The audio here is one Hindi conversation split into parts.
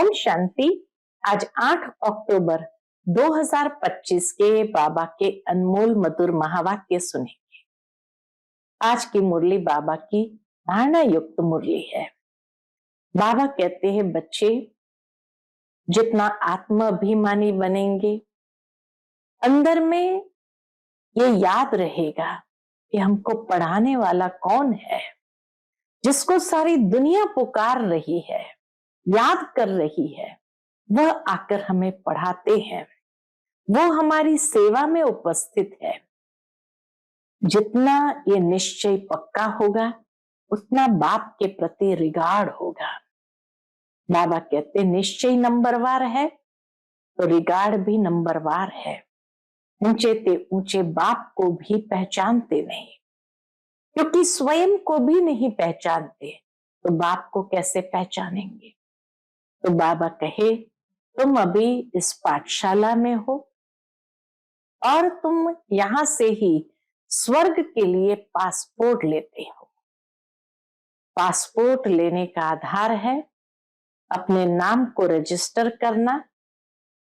ओम शांति। आज 8 अक्टूबर 2025 के बाबा के अनमोल मधुर महावाक्य सुनेंगे। आज की मुरली बाबा की धारणा युक्त मुरली है। बाबा कहते हैं, बच्चे जितना आत्माभिमानी बनेंगे, अंदर में ये याद रहेगा कि हमको पढ़ाने वाला कौन है, जिसको सारी दुनिया पुकार रही है, याद कर रही है, वह आकर हमें पढ़ाते हैं, वो हमारी सेवा में उपस्थित है। जितना ये निश्चय पक्का होगा, उतना बाप के प्रति रिगार्ड होगा। बाबा कहते निश्चय नंबरवार है तो रिगार्ड भी नंबरवार है। ऊंचे ते ऊंचे बाप को भी पहचानते नहीं, क्योंकि स्वयं को भी नहीं पहचानते तो बाप को कैसे पहचानेंगे। तो बाबा कहे, तुम अभी इस पाठशाला में हो और तुम यहां से ही स्वर्ग के लिए पासपोर्ट लेते हो। पासपोर्ट लेने का आधार है अपने नाम को रजिस्टर करना,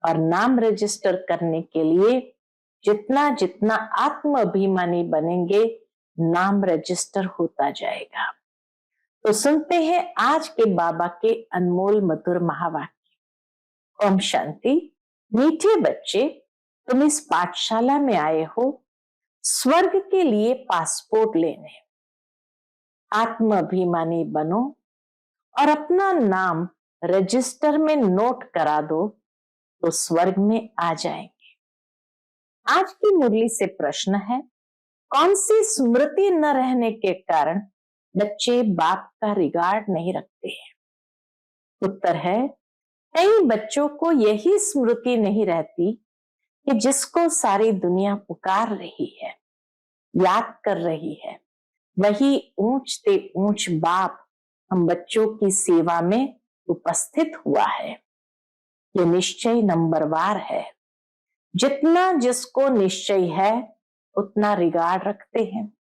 और नाम रजिस्टर करने के लिए जितना जितना आत्म अभिमानी बनेंगे, नाम रजिस्टर होता जाएगा। तो सुनते हैं आज के बाबा के अनमोल मधुर महावाक्य। ओम शांति। मीठे बच्चे, तुम इस पाठशाला में आए हो स्वर्ग के लिए पासपोर्ट लेने। आत्म अभिमानी बनो और अपना नाम रजिस्टर में नोट करा दो, तो स्वर्ग में आ जाएंगे। आज की मुरली से प्रश्न है, कौन सी स्मृति न रहने के कारण बच्चे बाप का रिगार्ड नहीं रखते हैं? उत्तर है, कई बच्चों को यही स्मृति नहीं रहती कि जिसको सारी दुनिया पुकार रही है, याद कर रही है, वही ऊंच ते ऊंच बाप हम बच्चों की सेवा में उपस्थित हुआ है। ये निश्चय नंबरवार है। जितना जिसको निश्चय है उतना रिगार्ड रखते हैं।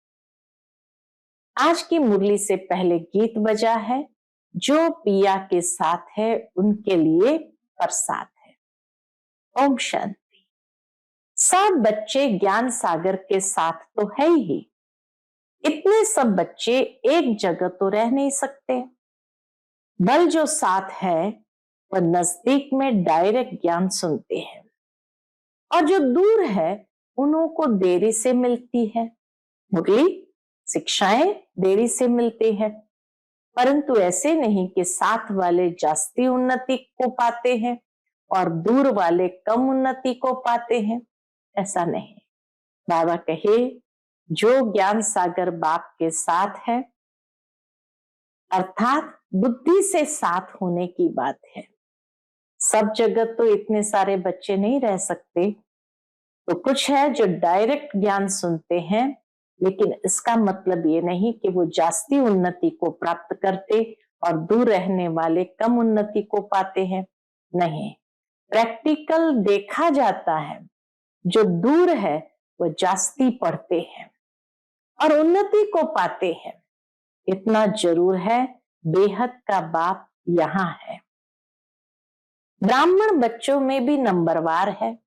आज की मुरली से पहले गीत बजा है, जो पिया के साथ है उनके लिए प्रसाद है। ओम शांति। सब बच्चे ज्ञान सागर के साथ तो है ही, इतने सब बच्चे एक जगह तो रह नहीं सकते। बल जो साथ है वह नजदीक में डायरेक्ट ज्ञान सुनते हैं, और जो दूर है उन्हों को देरी से मिलती है। मुरली शिक्षाएं देरी से मिलती है, परंतु ऐसे नहीं कि साथ वाले जास्ती उन्नति को पाते हैं और दूर वाले कम उन्नति को पाते हैं। ऐसा नहीं। बाबा कहे, जो ज्ञान सागर बाप के साथ है, अर्थात बुद्धि से साथ होने की बात है। सब जगह तो इतने सारे बच्चे नहीं रह सकते, तो कुछ है जो डायरेक्ट ज्ञान सुनते हैं, लेकिन इसका मतलब ये नहीं कि वो जास्ती उन्नति को प्राप्त करते और दूर रहने वाले कम उन्नति को पाते हैं। नहीं, प्रैक्टिकल देखा जाता है, जो दूर है वो जास्ती पढ़ते हैं और उन्नति को पाते हैं। इतना जरूर है, बेहद का बाप यहां है। ब्राह्मण बच्चों में भी नंबरवार है।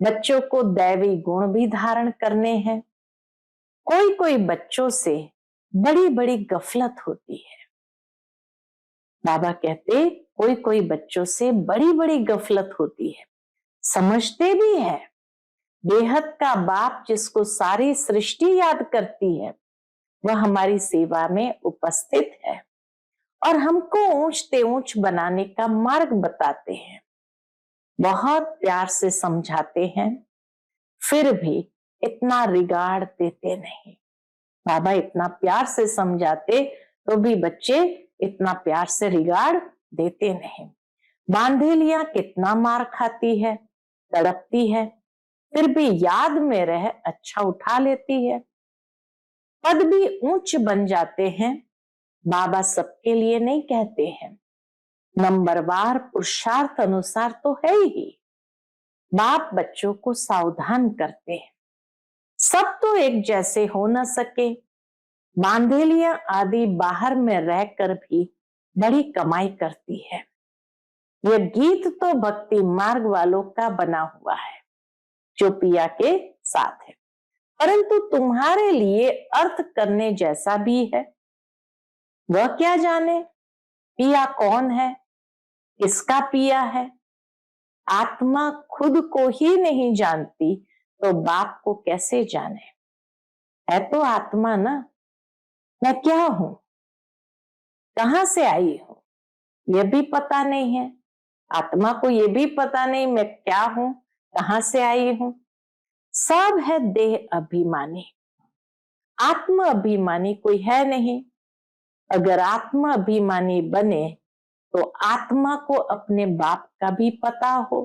बच्चों को दैवी गुण भी धारण करने हैं। कोई कोई बच्चों से बड़ी बड़ी गफलत होती है। बाबा कहते, कोई कोई बच्चों से बड़ी बड़ी गफलत होती है, समझते भी है। बेहद का बाप जिसको सारी सृष्टि याद करती है, वह हमारी सेवा में उपस्थित है और हमको ऊंच ते ऊंच बनाने का मार्ग बताते हैं। बहुत प्यार से समझाते हैं, फिर भी इतना रिगार्ड देते नहीं। बाबा इतना प्यार से समझाते तो भी बच्चे इतना प्यार से रिगार्ड देते नहीं। बांधेलियां कितना मार खाती है, तड़पती है, फिर भी याद में रह अच्छा उठा लेती है। पद भी ऊंच बन जाते हैं। बाबा सबके लिए नहीं कहते हैं, नंबरवार पुरुषार्थ अनुसार तो है ही। बाप बच्चों को सावधान करते हैं। सब तो एक जैसे हो न सके। बांधेलियां आदि बाहर में रहकर भी बड़ी कमाई करती है, यह गीत तो भक्ति मार्ग वालों का बना हुआ है जो पिया के साथ है, परंतु तुम्हारे लिए अर्थ करने जैसा भी है। वह क्या जाने पिया कौन है, किसका पिया है। आत्मा खुद को ही नहीं जानती तो बाप को कैसे जाने। है तो आत्मा ना, मैं क्या हूं, कहां से आई हूं, यह भी पता नहीं है। आत्मा को यह भी पता नहीं मैं क्या हूं, कहां से आई हूं। सब है देह अभिमानी, आत्म अभिमानी कोई है नहीं। अगर आत्म अभिमानी बने तो आत्मा को अपने बाप का भी पता हो।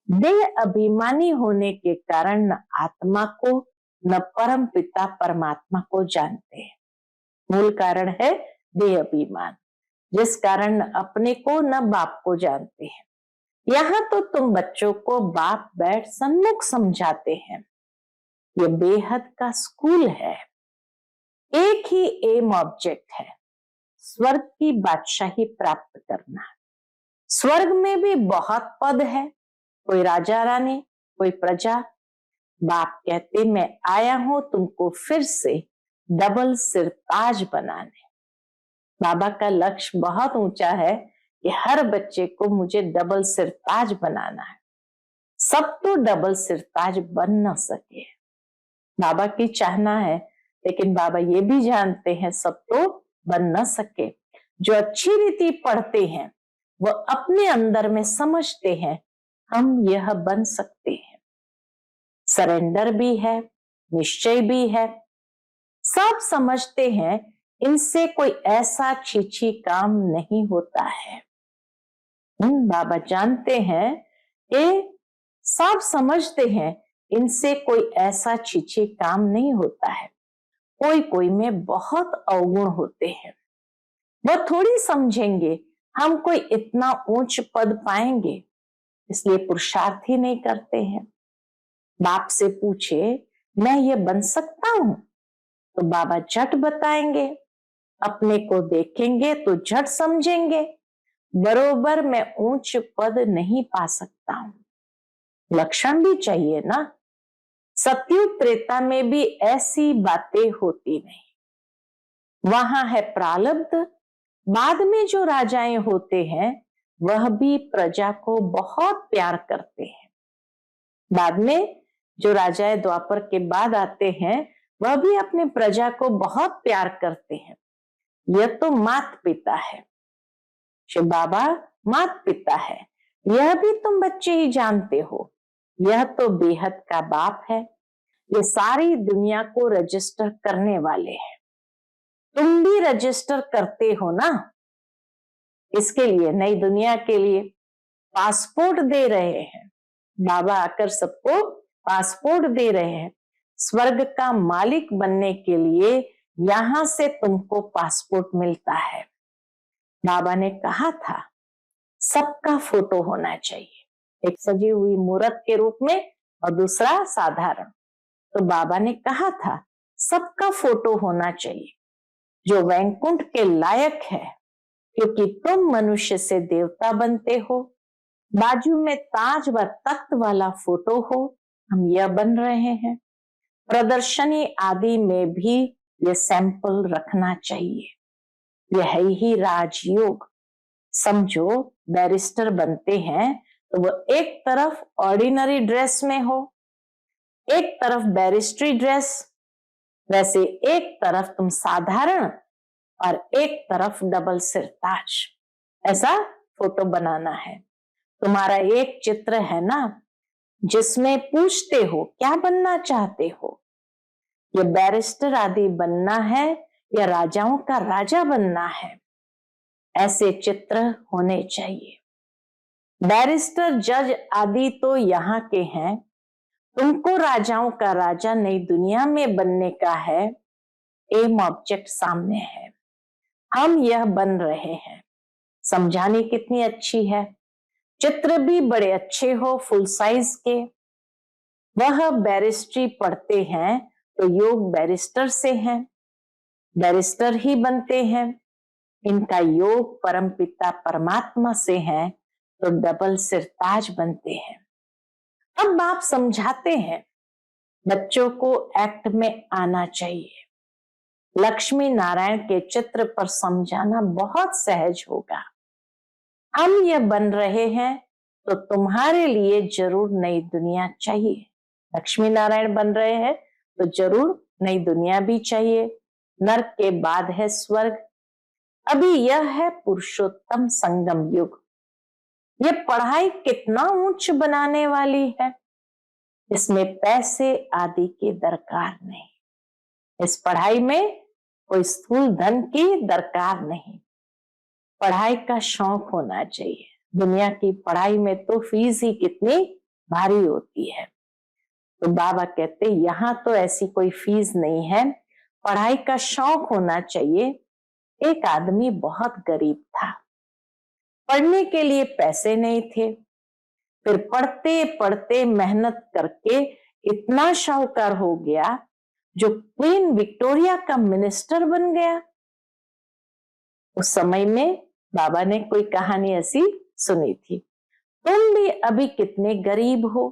देह अभिमानी होने के कारण न आत्मा को न परम पिता परमात्मा को जानते हैं। मूल कारण है देह अभिमान, जिस कारण न अपने को न बाप को जानते हैं। यहाँ तो तुम बच्चों को बाप बैठ सन्मुख समझाते हैं। ये बेहद का स्कूल है। एक ही एम ऑब्जेक्ट है, स्वर्ग की बादशाही प्राप्त करना। स्वर्ग में भी बहुत पद है, कोई राजा रानी, कोई प्रजा। बाप कहते मैं आया हूं तुमको फिर से डबल सिर ताज बनाने। बाबा का लक्ष्य बहुत ऊंचा है कि हर बच्चे को मुझे डबल सिर ताज बनाना है। सब तो डबल सिर ताज बन न सके, बाबा की चाहना है, लेकिन बाबा ये भी जानते हैं सब तो बन न सके। जो अच्छी रीति पढ़ते हैं वो अपने अंदर में समझते हैं हम यह बन सकते हैं। सरेंडर भी है, निश्चय भी है, सब समझते हैं इनसे कोई ऐसा छीछी काम नहीं होता है। बाबा जानते हैं कि सब समझते हैं इनसे कोई ऐसा छीछी काम नहीं होता है। कोई कोई में बहुत अवगुण होते हैं, वह थोड़ी समझेंगे हम कोई इतना ऊंच पद पाएंगे, इसलिए पुरुषार्थ ही नहीं करते हैं। बाप से पूछे मैं ये बन सकता हूं तो बाबा झट बताएंगे, अपने को देखेंगे तो झट समझेंगे बरोबर मैं ऊंच पद नहीं पा सकता हूं। लक्षण भी चाहिए ना। सतयुग त्रेता में भी ऐसी बातें होती नहीं, वहां है प्रारब्ध। बाद में जो राजाएं होते हैं वह भी प्रजा को बहुत प्यार करते हैं। बाद में जो राजाएं द्वापर के बाद आते हैं वह भी अपने प्रजा को बहुत प्यार करते हैं। यह तो मात पिता है, शिव बाबा मात पिता है, यह भी तुम बच्चे ही जानते हो। यह तो बेहद का बाप है, ये सारी दुनिया को रजिस्टर करने वाले हैं। तुम भी रजिस्टर करते हो ना, इसके लिए नई दुनिया के लिए पासपोर्ट दे रहे हैं। बाबा आकर सबको पासपोर्ट दे रहे हैं। स्वर्ग का मालिक बनने के लिए यहां से तुमको पासपोर्ट मिलता है। बाबा ने कहा था सबका फोटो होना चाहिए, एक सजी हुई मूर्त के रूप में और दूसरा साधारण। तो बाबा ने कहा था सबका फोटो होना चाहिए जो वैकुंठ के लायक है, क्योंकि तुम मनुष्य से देवता बनते हो। बाजू में ताज व तख्त वाला फोटो हो, हम यह बन रहे हैं। प्रदर्शनी आदि में भी यह सैंपल रखना चाहिए। यह है ही राजयोग। समझो बैरिस्टर बनते हैं तो वो एक तरफ ऑर्डिनरी ड्रेस में हो, एक तरफ बैरिस्ट्री ड्रेस, वैसे एक तरफ तुम साधारण और एक तरफ डबल सिर ताज, ऐसा फोटो बनाना है। तुम्हारा एक चित्र है ना जिसमें पूछते हो क्या बनना चाहते हो, ये बैरिस्टर आदि बनना है या राजाओं का राजा बनना है, ऐसे चित्र होने चाहिए। बैरिस्टर जज आदि तो यहाँ के हैं, तुमको राजाओं का राजा नई दुनिया में बनने का है। एम ऑब्जेक्ट सामने है, हम यह बन रहे हैं। समझाने कितनी अच्छी है, चित्र भी बड़े अच्छे हो फुल साइज के। वह बैरिस्ट्री पढ़ते हैं तो योग बैरिस्टर से हैं, बैरिस्टर ही बनते हैं। इनका योग परमपिता परमात्मा से है, तो डबल सिरताज बनते हैं। अब बाप समझाते हैं बच्चों को एक्ट में आना चाहिए। लक्ष्मी नारायण के चित्र पर समझाना बहुत सहज होगा। हम ये बन रहे हैं तो तुम्हारे लिए जरूर नई दुनिया चाहिए। लक्ष्मी नारायण बन रहे हैं तो जरूर नई दुनिया भी चाहिए। नरक के बाद है स्वर्ग। अभी यह है पुरुषोत्तम संगम युग। ये पढ़ाई कितना उच्च बनाने वाली है। इसमें पैसे आदि की दरकार नहीं। इस पढ़ाई में कोई स्थूल धन की दरकार नहीं। पढ़ाई का शौक होना चाहिए। दुनिया की पढ़ाई में तो फीस ही कितनी भारी होती है। तो बाबा कहते यहाँ तो ऐसी कोई फीस नहीं है, पढ़ाई का शौक होना चाहिए। एक आदमी बहुत गरीब था, पढ़ने के लिए पैसे नहीं थे, फिर पढ़ते पढ़ते मेहनत करके इतना शाहूकार हो गया जो क्वीन विक्टोरिया का मिनिस्टर बन गया। उस समय में बाबा ने कोई कहानी ऐसी सुनी थी, तुम भी अभी कितने गरीब हो,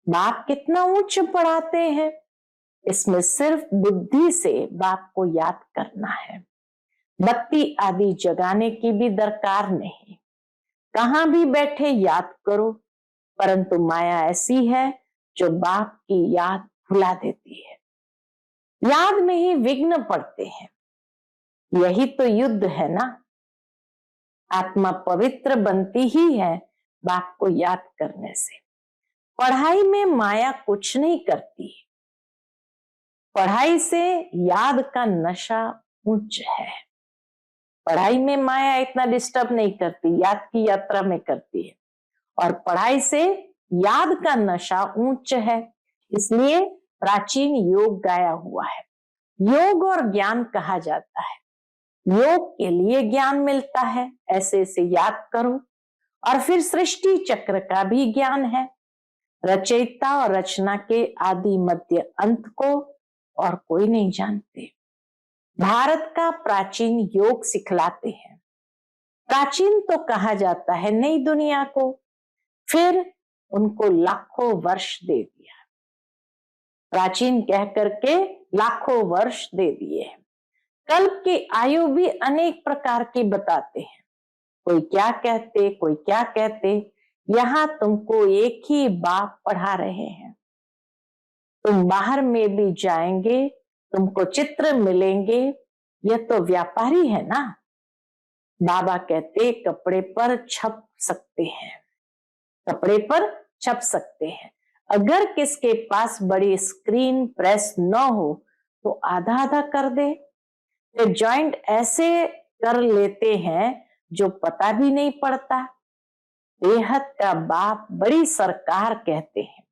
बाप कितना उच्च पढ़ाते हैं। इसमें सिर्फ बुद्धि से बाप को याद करना है। बत्ती आदि जगाने की भी दरकार नहीं। कहां भी बैठे याद करो, परंतु माया ऐसी है जो बाप की याद भुला देती है। याद में ही विघ्न पड़ते हैं। यही तो युद्ध है ना। आत्मा पवित्र बनती ही है बाप को याद करने से। पढ़ाई में माया कुछ नहीं करती। पढ़ाई से याद का नशा उच्च है। पढ़ाई में माया इतना डिस्टर्ब नहीं करती, याद की यात्रा में करती है। और पढ़ाई से याद का नशा उच्च है। इसलिए प्राचीन योग गाया हुआ है। योग और ज्ञान कहा जाता है। योग के लिए ज्ञान मिलता है, ऐसे ऐसे याद करो। और फिर सृष्टि चक्र का भी ज्ञान है। रचयिता और रचना के आदि मध्य अंत को और कोई नहीं जानते। भारत का प्राचीन योग सिखलाते हैं। प्राचीन तो कहा जाता है नई दुनिया को, फिर उनको लाखों वर्ष दे दिया। प्राचीन कह करके लाखों वर्ष दे दिए हैं। कल्प की आयु भी अनेक प्रकार की बताते हैं। कोई क्या कहते, कोई क्या कहते। यहाँ तुमको एक ही बाप पढ़ा रहे हैं। तुम बाहर में भी जाएंगे, तुमको चित्र मिलेंगे। यह तो व्यापारी है ना। बाबा कहते कपड़े पर छप सकते हैं, कपड़े पर छप सकते हैं। अगर किसके पास बड़ी स्क्रीन प्रेस न हो तो आधा आधा कर दे। तो जॉइंट ऐसे कर लेते हैं जो पता भी नहीं पड़ता। बेहद का बाप बड़ी सरकार कहते हैं।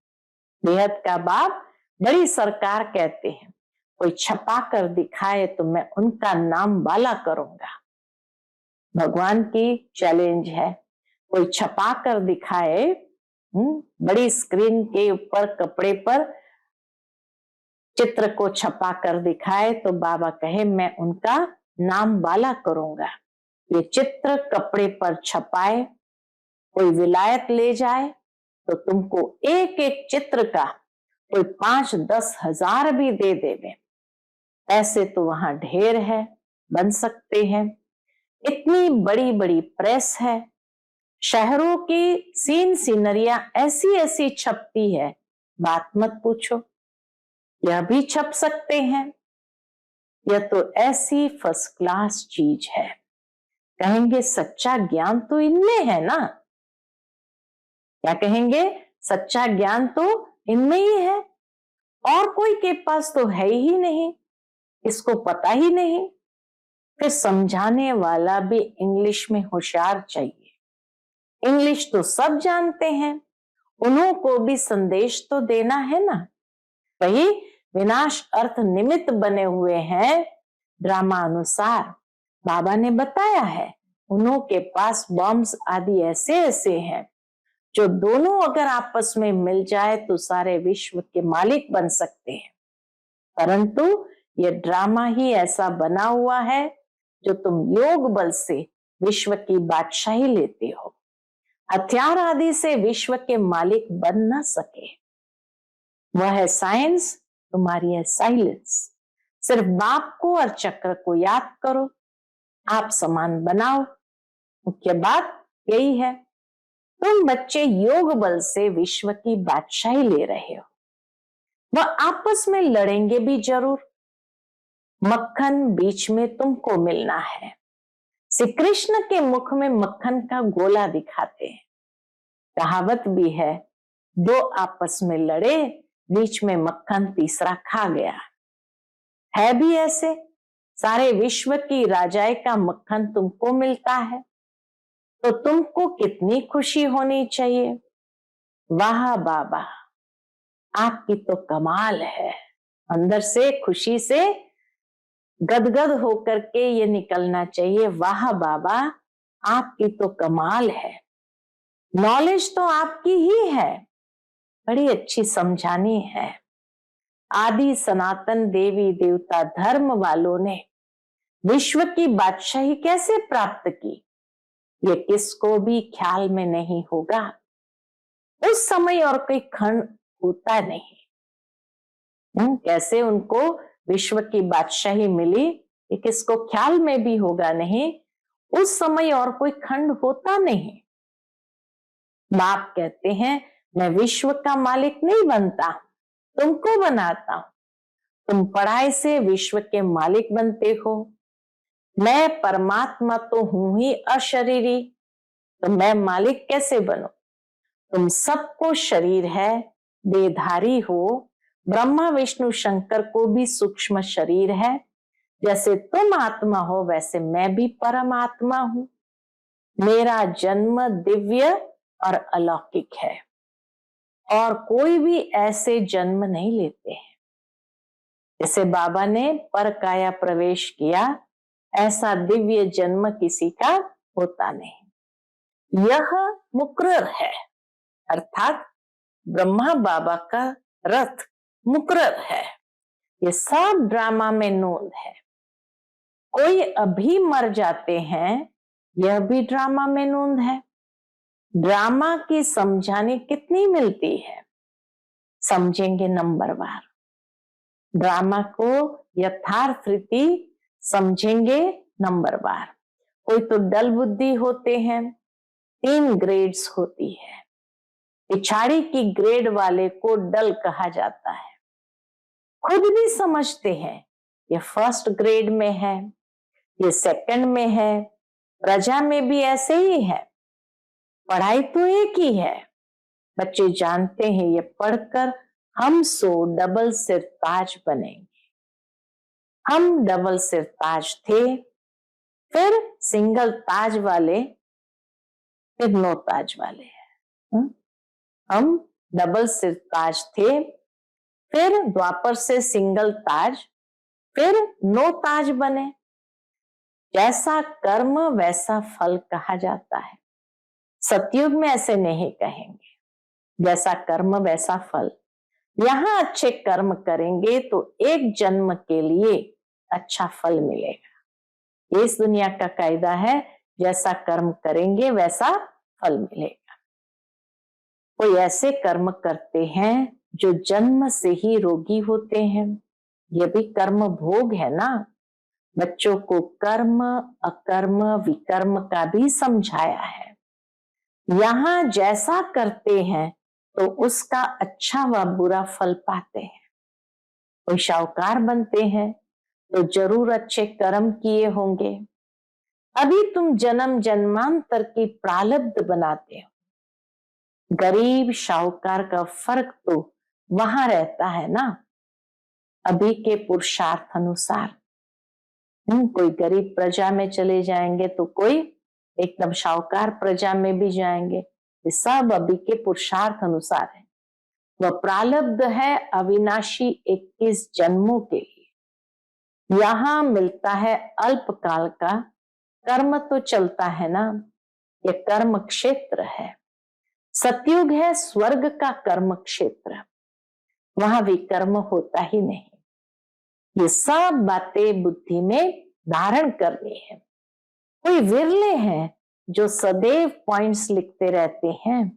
बेहद का बाप बड़ी सरकार कहते हैं। कोई छपा कर दिखाए तो मैं उनका नाम वाला करूंगा। भगवान की चैलेंज है। कोई छपा कर दिखाए, बड़ी स्क्रीन के ऊपर कपड़े पर चित्र को छपा कर दिखाए तो बाबा कहे मैं उनका नाम वाला करूंगा। ये चित्र कपड़े पर छपाए, कोई विलायत ले जाए तो तुमको एक एक चित्र का कोई 5-10 हजार भी दे देवे। ऐसे तो वहां ढेर है, बन सकते हैं। इतनी बड़ी बड़ी प्रेस है। शहरों की सीन सीनरिया ऐसी ऐसी छपती है, बात मत पूछो। यह भी छप सकते हैं। यह तो ऐसी फर्स्ट क्लास चीज है। कहेंगे सच्चा ज्ञान तो इनमें है ना। क्या कहेंगे? सच्चा ज्ञान तो इनमें ही है, और कोई के पास तो है ही नहीं, इसको पता ही नहीं। फिर समझाने वाला भी इंग्लिश में होशियार चाहिए। इंग्लिश तो सब जानते हैं, उन्हों को भी संदेश तो देना है ना। वही विनाश अर्थ निमित्त बने हुए हैं। ड्रामा अनुसार बाबा ने बताया है, उन्हों के पास बॉम्ब्स आदि ऐसे ऐसे हैं जो दोनों अगर आपस में मिल जाए तो सारे विश्व के मालिक बन सकते हैं। परंतु ये ड्रामा ही ऐसा बना हुआ है जो तुम योग बल से विश्व की बादशाही लेते हो। हथियार आदि से विश्व के मालिक बन न सके। वह है साइंस, तुम्हारी है साइलेंस। सिर्फ बाप को और चक्र को याद करो, आप समान बनाओ। मुख्य बात यही है, तुम बच्चे योग बल से विश्व की बादशाही ले रहे हो। वह आपस में लड़ेंगे भी जरूर, मक्खन बीच में तुमको मिलना है। श्री कृष्ण के मुख में मक्खन का गोला दिखाते हैं। कहावत भी है, दो आपस में लड़े, बीच में मक्खन तीसरा खा गया। है भी ऐसे, सारे विश्व की राजाई का मक्खन तुमको मिलता है, तो तुमको कितनी खुशी होनी चाहिए। वाह बाबा, आपकी तो कमाल है। अंदर से खुशी से गदगद होकर के ये निकलना चाहिए, वाह बाबा आपकी तो कमाल है। नॉलेज तो आपकी ही है, बड़ी अच्छी समझानी है। आदि सनातन देवी देवता धर्म वालों ने विश्व की बादशाही कैसे प्राप्त की, ये किसको भी ख्याल में नहीं होगा। उस समय और कोई खंड होता नहीं। कैसे उनको विश्व की बादशाही मिली, ये किसको ख्याल में भी होगा नहीं। उस समय और कोई खंड होता नहीं। बाप कहते हैं, मैं विश्व का मालिक नहीं बनता, तुमको बनाता हूं। तुम पढ़ाई से विश्व के मालिक बनते हो। मैं परमात्मा तो हूं ही अशरीरी, तो मैं मालिक कैसे बनूं। तुम सबको शरीर है, देहधारी हो। ब्रह्मा विष्णु शंकर को भी सूक्ष्म शरीर है। जैसे तुम आत्मा हो, वैसे मैं भी परमात्मा हूं। मेरा जन्म दिव्य और अलौकिक है, और कोई भी ऐसे जन्म नहीं लेते हैं। जैसे बाबा ने पर काया प्रवेश किया, ऐसा दिव्य जन्म किसी का होता नहीं। यह मुकर्रर है, अर्थात ब्रह्मा बाबा का रथ मुकर्रर है। ये सब ड्रामा में नोंद है। कोई अभी मर जाते हैं, यह भी ड्रामा में नोंद है। ड्रामा की समझाने कितनी मिलती है, समझेंगे नंबरवार। ड्रामा को यथार्थ रीति समझेंगे नंबरवार। कोई तो डल बुद्धि होते हैं, 3 ग्रेड्स होती है। पिछाड़ी की ग्रेड वाले को डल कहा जाता है। खुद भी समझते हैं ये फर्स्ट ग्रेड में है, ये सेकंड में है। प्रजा में भी ऐसे ही है। पढ़ाई तो एक ही है। बच्चे जानते हैं ये पढ़कर हम डबल सिर ताज बनेंगे। हम डबल सिर ताज थे, फिर सिंगल ताज वाले, फिर नो ताज वाले हैं। हम डबल सिर ताज थे, फिर द्वापर से सिंगल ताज, फिर नो ताज बने। जैसा कर्म वैसा फल कहा जाता है। सतयुग में ऐसे नहीं कहेंगे, जैसा कर्म वैसा फल। यहां अच्छे कर्म करेंगे तो एक जन्म के लिए अच्छा फल मिलेगा। इस दुनिया का कायदा है, जैसा कर्म करेंगे वैसा फल मिलेगा। कोई ऐसे कर्म करते हैं जो जन्म से ही रोगी होते हैं, ये भी कर्म भोग है ना। बच्चों को कर्म अकर्म विकर्म का भी समझाया है। यहां जैसा करते हैं तो उसका अच्छा व बुरा फल पाते हैं। कोई शाहूकार बनते हैं तो जरूर अच्छे कर्म किए होंगे। अभी तुम जन्म जन्मांतर की प्रारब्ध बनाते हो। गरीब शाहूकार का फर्क तो वहां रहता है ना, अभी के पुरुषार्थ अनुसार। कोई गरीब प्रजा में चले जाएंगे तो कोई एकदम शाहूकार प्रजा में भी जाएंगे। ये सब अभी के पुरुषार्थ अनुसार है। वह प्रारब्ध है अविनाशी 21 जन्मों के लिए। यहां मिलता है अल्पकाल का, कर्म तो चलता है ना। ये कर्म क्षेत्र है। सतयुग है स्वर्ग का कर्म क्षेत्र, वहां विकर्म होता ही नहीं। ये सब बातें बुद्धि में धारण करनी है। कोई विरले हैं जो सदैव पॉइंट्स लिखते रहते हैं,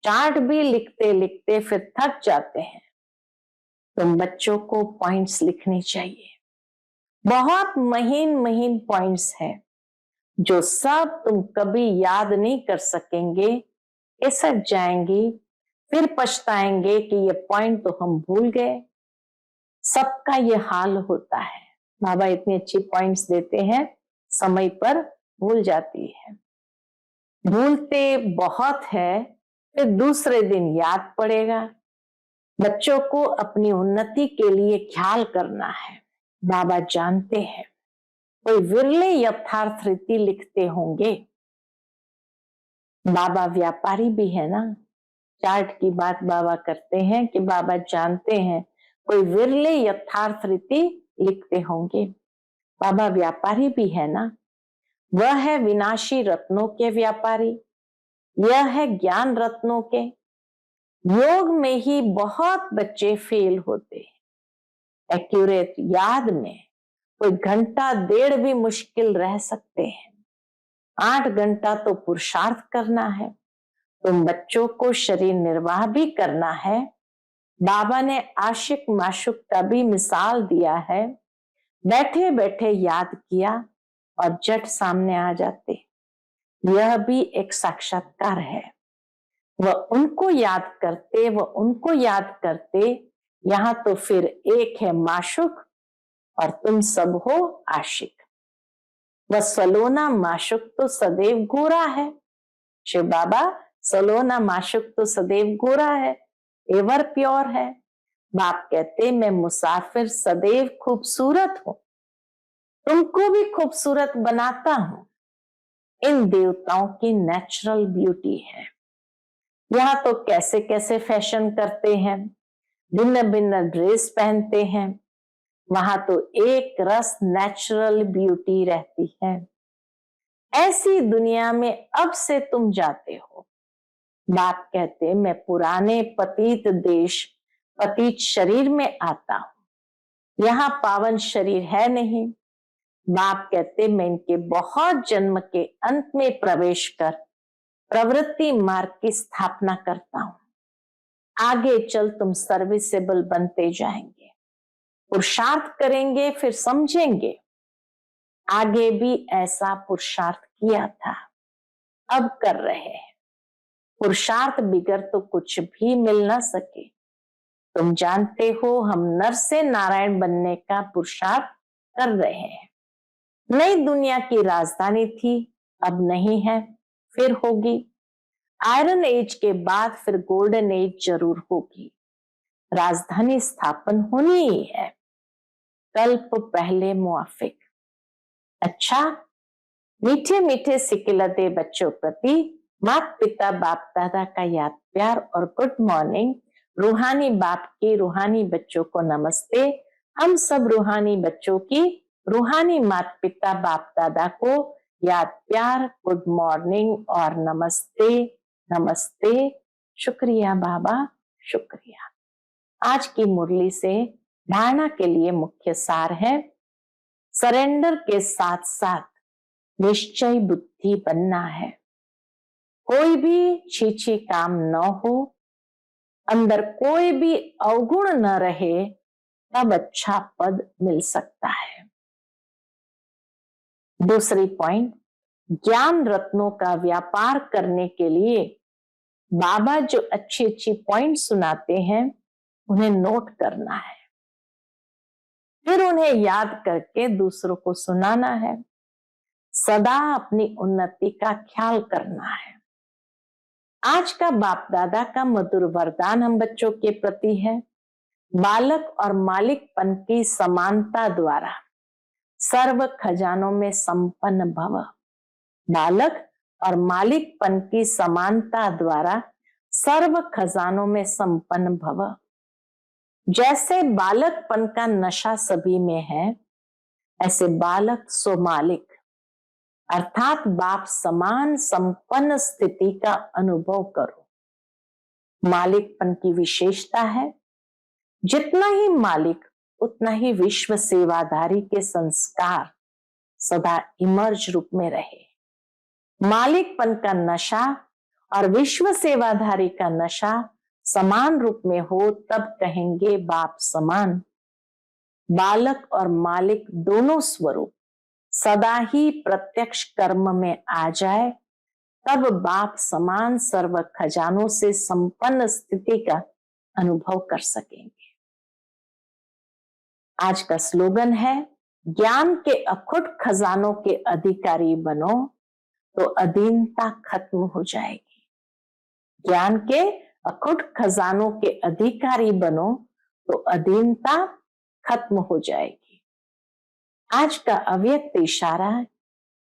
चार्ट भी लिखते लिखते फिर थक जाते हैं, तुम बच्चों को पॉइंट्स लिखने चाहिए। बहुत महीन महीन पॉइंट्स हैं जो सब तुम कभी याद नहीं कर सकेंगे, खिसक जाएंगी, फिर पछताएंगे कि ये पॉइंट तो हम भूल गए। सबका ये हाल होता है। बाबा इतनी अच्छी पॉइंट्स देते हैं, समय पर भूल जाती है। भूलते बहुत है, फिर दूसरे दिन याद पड़ेगा। बच्चों को अपनी उन्नति के लिए ख्याल करना है। बाबा जानते हैं कोई विरले यथार्थ रीति लिखते होंगे। बाबा व्यापारी भी है ना, चार्ट की बात बाबा करते हैं कि बाबा जानते हैं कोई विरले यथार्थ रीति लिखते होंगे। बाबा व्यापारी भी है ना, वह है विनाशी रत्नों के व्यापारी, यह है ज्ञान रत्नों के। योग में ही बहुत बच्चे फेल होते हैं। एक्यूरेट याद में कोई घंटा डेढ़ भी मुश्किल रह सकते हैं। 8 घंटा तो पुरुषार्थ करना है। तुम बच्चों को शरीर निर्वाह भी करना है। बाबा ने आशिक माशुक का भी मिसाल दिया है, बैठे बैठे याद किया और जट सामने आ जाते। यह भी एक साक्षात्कार है। वह उनको याद करते, वह उनको याद करते। यहाँ तो फिर एक है माशुक और तुम सब हो आशिक। वह सलोना माशुक तो सदैव गोरा है। शिव बाबा सलोना माशुक तो सदैव गोरा है, एवर प्योर है। बाप कहते मैं मुसाफिर सदैव खूबसूरत हूं, तुमको भी खूबसूरत बनाता हूं। इन देवताओं की नेचुरल ब्यूटी है। यहाँ तो कैसे कैसे फैशन करते हैं, भिन्न भिन्न ड्रेस पहनते हैं। वहां तो एक रस नेचुरल ब्यूटी रहती है। ऐसी दुनिया में अब से तुम जाते हो। बाप कहते मैं पुराने पतित देश पतित शरीर में आता हूं, यहाँ पावन शरीर है नहीं। बाप कहते मैं इनके बहुत जन्म के अंत में प्रवेश कर प्रवृत्ति मार्ग की स्थापना करता हूं। आगे चल तुम सर्विसेबल बनते जाएंगे, पुरुषार्थ करेंगे फिर समझेंगे। आगे भी ऐसा पुरुषार्थ किया था, अब कर रहे हैं। पुरुषार्थ बिगर तो कुछ भी मिल ना सके। तुम जानते हो हम नर से नारायण बनने का पुरुषार्थ कर रहे हैं। नई दुनिया की राजधानी थी, अब नहीं है, फिर होगी। आयरन एज के बाद फिर गोल्डन एज जरूर होगी। राजधानी स्थापन होनी ही है, कल्प पहले मुआफिक। अच्छा, मीठे मीठे सिकिलते बच्चों प्रति माता पिता बाप दादा का याद प्यार और गुड मॉर्निंग। रूहानी बाप की रूहानी बच्चों को नमस्ते। हम सब रूहानी बच्चों की रूहानी माता पिता बाप दादा को याद प्यार, गुड मॉर्निंग और नमस्ते नमस्ते। शुक्रिया बाबा, शुक्रिया। आज की मुरली से धारणा के लिए मुख्य सार है, सरेंडर के साथ साथ निश्चय बुद्धि बनना है। कोई भी छीछी काम न हो, अंदर कोई भी अवगुण न रहे, तब अच्छा पद मिल सकता है। दूसरी पॉइंट, ज्ञान रत्नों का व्यापार करने के लिए बाबा जो अच्छी अच्छी पॉइंट सुनाते हैं उन्हें नोट करना है, फिर उन्हें याद करके दूसरों को सुनाना है। सदा अपनी उन्नति का ख्याल करना है। आज का बाप दादा का मधुर वरदान हम बच्चों के प्रति है, बालक और मालिकपन की समानता द्वारा सर्व खजानों में संपन्न भव। बालक और मालिकपन की समानता द्वारा सर्व खजानों में संपन्न भव। जैसे बालकपन का नशा सभी में है, ऐसे बालक सो मालिक अर्थात बाप समान संपन्न स्थिति का अनुभव करो। मालिकपन की विशेषता है, जितना ही मालिक उतना ही विश्व सेवाधारी के संस्कार सदा इमर्ज रूप में रहे। मालिकपन का नशा और विश्व सेवाधारी का नशा समान रूप में हो तब कहेंगे बाप समान। बालक और मालिक दोनों स्वरूप सदा ही प्रत्यक्ष कर्म में आ जाए तब बाप समान सर्व खजानों से संपन्न स्थिति का अनुभव कर सकेंगे। आज का स्लोगन है, ज्ञान के अखुट खजानों के अधिकारी बनो तो अधीनता खत्म हो जाएगी। ज्ञान के अखुट खजानों के अधिकारी बनो तो अधीनता खत्म हो जाएगी। आज का अव्यक्त इशारा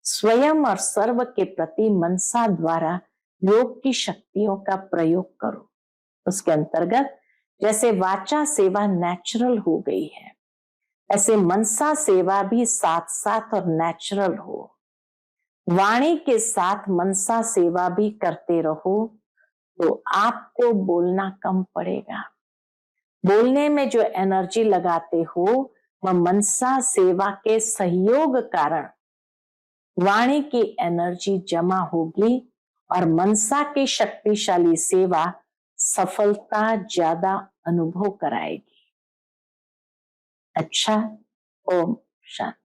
स्वयं और सर्व के प्रति मनसा द्वारा योग की शक्तियों का प्रयोग करो। उसके अंतर्गत जैसे वाचा सेवा नेचुरल हो गई है, ऐसे मनसा सेवा भी साथ साथ और नेचुरल हो। वाणी के साथ मनसा सेवा भी करते रहो तो आपको बोलना कम पड़ेगा। बोलने में जो एनर्जी लगाते हो वह मनसा सेवा के सहयोग कारण वाणी की एनर्जी जमा होगी और मनसा की शक्तिशाली सेवा सफलता ज्यादा अनुभव कराएगी। अच्छा, ओम शांति।